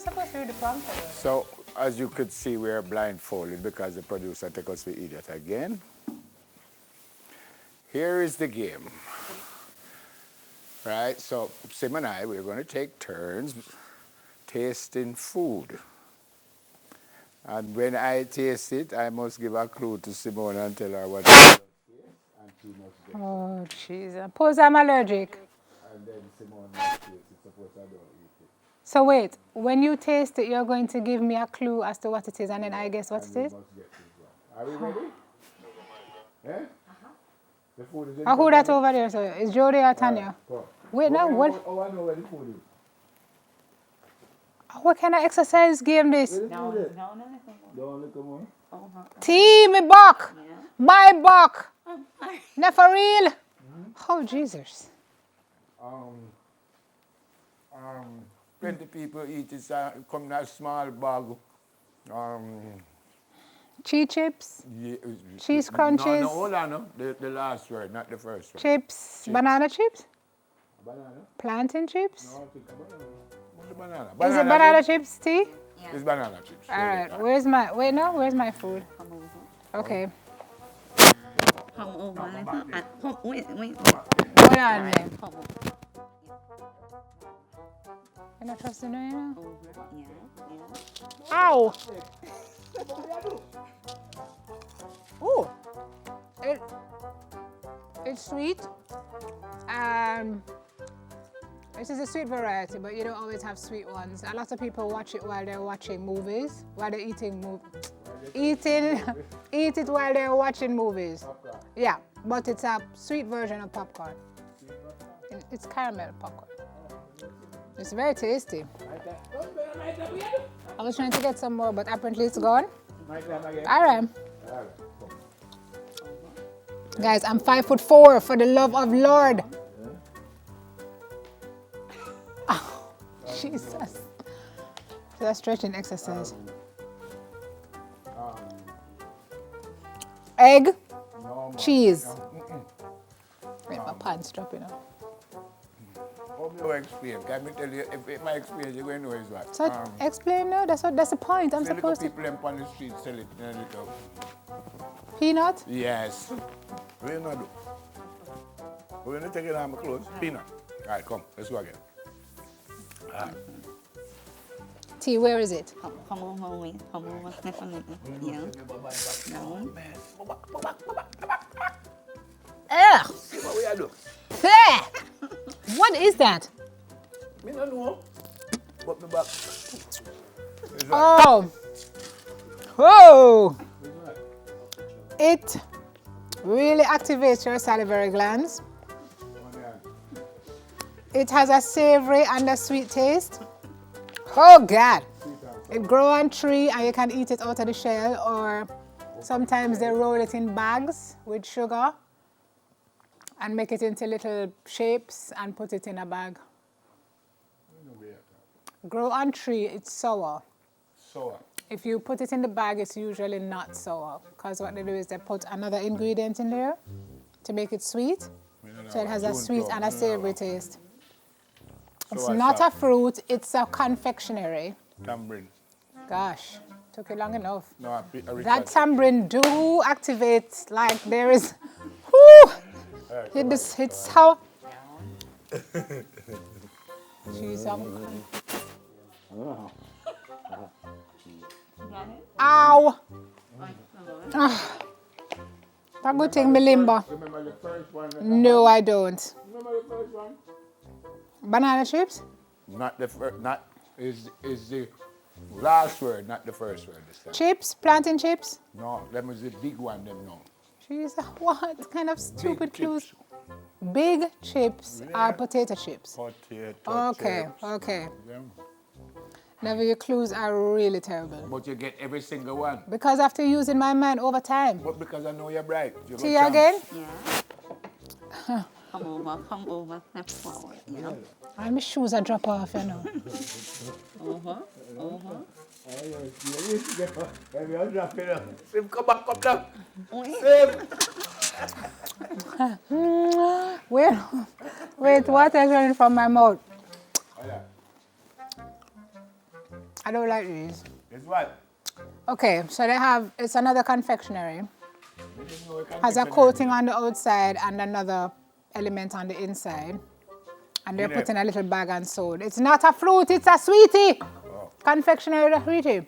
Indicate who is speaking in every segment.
Speaker 1: supposed to read the prompter.
Speaker 2: So, as you could see, we are blindfolded because the producer took us for idiot again. Here is the game. Right, so Sim and I, we're going to take turns tasting food. And when I taste it, I must give a clue to Simone and tell her what it is. And she must get it.
Speaker 1: Oh, jeez. Suppose I'm allergic.
Speaker 2: And then Simone must taste it. Suppose I don't eat it.
Speaker 1: So wait, when you taste it, you're going to give me a clue as to what it is, and then I guess what it is?
Speaker 2: Must get it wrong. Are we ready? Yeah? The food is in
Speaker 1: Who that over there, sir? Is Jody or Tanya? Wait, no, what?
Speaker 2: Oh, I know where the food is.
Speaker 1: What kind of exercise game this?
Speaker 2: No. Don't look at me.
Speaker 1: T, me buck. Yeah. My buck. Not for real. Oh, Jesus.
Speaker 2: 20 people eat it, come in a small bag.
Speaker 1: Cheese chips?
Speaker 2: Yeah,
Speaker 1: Cheese crunches?
Speaker 2: No, hold on, no. The last word, not the first word.
Speaker 1: Chips. Banana chips?
Speaker 2: Banana?
Speaker 1: Plantain chips?
Speaker 2: No, I think banana. What's the banana?
Speaker 1: Is it banana chips, T?
Speaker 2: Yeah. It's banana chips.
Speaker 1: All right. Where's my food? Okay.
Speaker 3: Come over. Wait.
Speaker 1: Hold on, man. You're not trusting me, you know?
Speaker 3: Yeah.
Speaker 1: Ow! Ooh, it's sweet. This is a sweet variety, but you don't always have sweet ones. A lot of people watch it while they're watching movies, while they're eat it while they're watching movies.
Speaker 2: Popcorn.
Speaker 1: Yeah, but it's a sweet version of popcorn. It's caramel popcorn. It's very tasty. I was trying to get some more, but apparently it's gone. All right. Guys, I'm 5'4", for the love of Lord. Oh, Jesus. That's stretching exercise. Egg, cheese. Wait, my pants dropping off.
Speaker 2: How do I explain? Can me tell you, if my experience, you're going to know is what?
Speaker 1: So explain now, that's the point. I'm supposed to.
Speaker 2: People on the street sell it in a little.
Speaker 1: Peanut?
Speaker 2: Yes. What are you going to do? We're going to take it out of my clothes. Peanut. All right, come. Let's go again. All right.
Speaker 1: T, where is it?
Speaker 3: Come over. Yeah. No.
Speaker 1: Ugh!
Speaker 2: What we are doing?
Speaker 1: What is that?
Speaker 2: Me don't know. But me back.
Speaker 1: Oh! Whoa! It really activates your salivary glands. It has a savory and a sweet taste. Oh God! It grows on tree and you can eat it out of the shell, or sometimes they roll it in bags with sugar and make it into little shapes and put it in a bag. Grow on tree, it's sour.
Speaker 2: Sour.
Speaker 1: If you put it in the bag, it's usually not sour, because what they do is they put another ingredient in there to make it sweet, so it has a sweet and a savory taste. It's not a fruit, it's a confectionery.
Speaker 2: Tamarind.
Speaker 1: Gosh, took you long enough.
Speaker 2: No,
Speaker 1: That tamarind do activate like there is, whoo! It's how. Jeez, ow! That good thing, me limber.
Speaker 2: Remember the first one?
Speaker 1: No, I don't.
Speaker 2: Remember the first one?
Speaker 1: Banana chips?
Speaker 2: Not the first, not, is the last word, not the first word this time.
Speaker 1: Chips? Plantain chips?
Speaker 2: No, that was the big one, them no.
Speaker 1: Jeez, what kind of stupid
Speaker 2: Big
Speaker 1: clues?
Speaker 2: chips.
Speaker 1: Big chips are potato chips.
Speaker 2: Potato
Speaker 1: Okay,
Speaker 2: chips.
Speaker 1: okay.
Speaker 2: Yeah.
Speaker 1: Never, your clues are really terrible.
Speaker 2: But you get every single one.
Speaker 1: Because after using my mind over time.
Speaker 2: But because I know you're bright. You
Speaker 1: See you again?
Speaker 3: Yeah. Come over, step forward, you know.
Speaker 1: All my shoes are drop off, you know.
Speaker 2: Sim, come back, come down. Sim.
Speaker 1: Wait, water is running from my mouth. I don't like these.
Speaker 2: It's what?
Speaker 1: Okay, so they have, it's another confectionery.
Speaker 2: We didn't know it can
Speaker 1: Has
Speaker 2: be
Speaker 1: a coating on the outside and another element on the inside. And they're
Speaker 2: Yeah.
Speaker 1: put in a little bag and sold. It's not a fruit, it's a sweetie.
Speaker 2: Oh,
Speaker 1: Confectionery, the sweetie.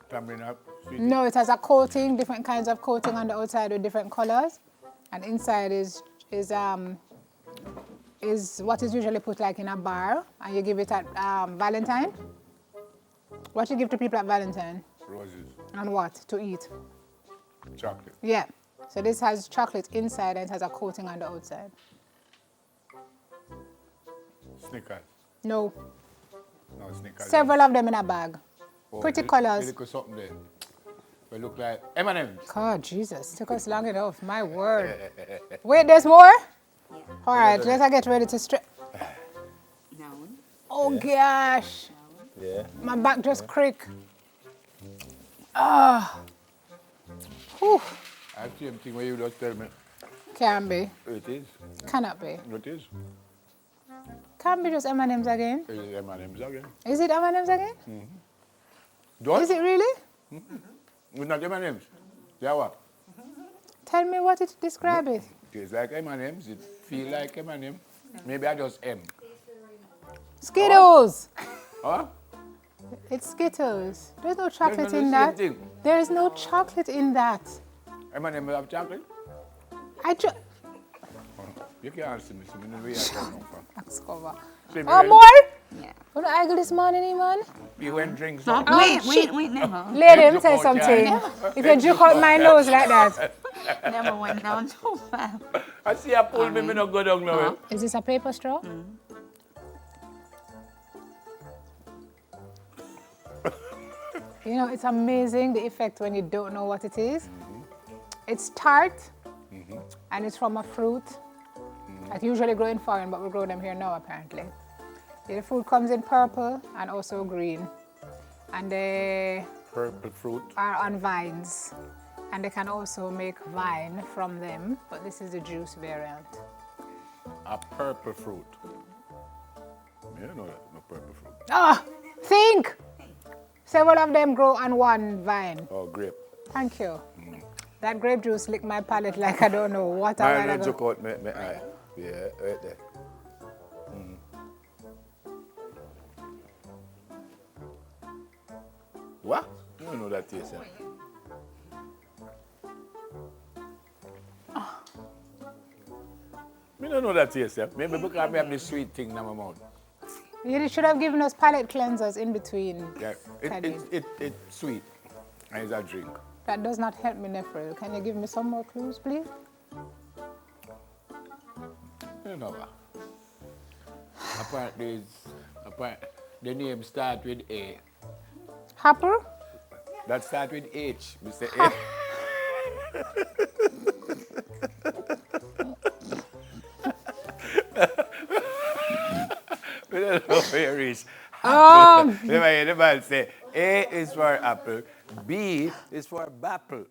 Speaker 2: tamarind up, sweet.
Speaker 1: No, it has a coating, different kinds of coating on the outside with different colors. And inside is what is usually put like in a bar. And you give it at Valentine. What you give to people at Valentine?
Speaker 2: Roses,
Speaker 1: And what? To eat.
Speaker 2: chocolate.
Speaker 1: Yeah. So this has chocolate inside and it has a coating on the outside.
Speaker 2: Snickers.
Speaker 1: No.
Speaker 2: No, Snickers.
Speaker 1: Several of them in a bag.
Speaker 2: Oh,
Speaker 1: Pretty
Speaker 2: they
Speaker 1: colors.
Speaker 2: look something there. They look like M&M's.
Speaker 1: God, Jesus. Took us long enough. My word. Wait, there's more?
Speaker 3: Yeah.
Speaker 1: All right, let's get ready to stretch.
Speaker 3: Now one.
Speaker 1: Oh, gosh.
Speaker 2: Yeah.
Speaker 1: My back just creak. Ah. Whew.
Speaker 2: I see same thing where you just tell me.
Speaker 1: Can be.
Speaker 2: It is.
Speaker 1: Cannot be.
Speaker 2: It is.
Speaker 1: Can be just M&M's again.
Speaker 2: It is M&M's again.
Speaker 1: Is it M&M's again?
Speaker 2: What?
Speaker 1: Is it really?
Speaker 2: It's not M&M's. Yeah, what?
Speaker 1: Tell me what it describe it.
Speaker 2: It tastes like M&M's. It feel like M&M. Maybe I just M.
Speaker 1: Skittles.
Speaker 2: Huh?
Speaker 1: It's Skittles. There's no chocolate
Speaker 2: the
Speaker 1: in
Speaker 2: same
Speaker 1: that.
Speaker 2: thing.
Speaker 1: There is no chocolate in that.
Speaker 2: M&M have chocolate? You can't see me. See me the way I come from.
Speaker 1: Axe cover.
Speaker 2: See me
Speaker 1: Oh,
Speaker 2: ready?
Speaker 1: more?
Speaker 3: Yeah.
Speaker 1: What do I go this morning, man?
Speaker 2: You went drink
Speaker 3: Stop.
Speaker 2: some.
Speaker 3: Wait, never.
Speaker 1: Lady, let me
Speaker 2: Juke
Speaker 1: tell you
Speaker 2: out,
Speaker 1: something.
Speaker 2: yeah.
Speaker 1: If you juke out my nose like that.
Speaker 3: Never went down so far.
Speaker 2: I see you pull me, me not go down now.
Speaker 1: Is this a paper straw? You know, it's amazing the effect when you don't know what it is. It's tart, and it's from a fruit that usually grow in foreign, but we grow them here now apparently. The fruit comes in purple and also green, and they
Speaker 2: Purple fruit.
Speaker 1: are on vines, and they can also make wine from them, but this is the juice variant.
Speaker 2: A purple fruit. You know that, no purple fruit.
Speaker 1: Ah, think! Several of them grow on one vine.
Speaker 2: Oh, grape.
Speaker 1: Thank you. That grape juice licked my palate like I don't know what a
Speaker 2: I
Speaker 1: while
Speaker 2: know
Speaker 1: ago.
Speaker 2: took out my eye. Yeah, right there. What? You don't know that taste, yeah? Me don't know that taste, yeah? Maybe because I have this sweet thing in my mouth.
Speaker 1: You should have given us palate cleansers in between.
Speaker 2: Yeah,
Speaker 1: Caddy.
Speaker 2: it's sweet. And it's a drink.
Speaker 1: That does not help me, Nephil. Can you give me some more clues, please?
Speaker 2: You know what? Apparently, the name start with A.
Speaker 1: Hopper?
Speaker 2: That start with H, Mr. A. We don't know where it is. The man say A is for apple, B is for bapple.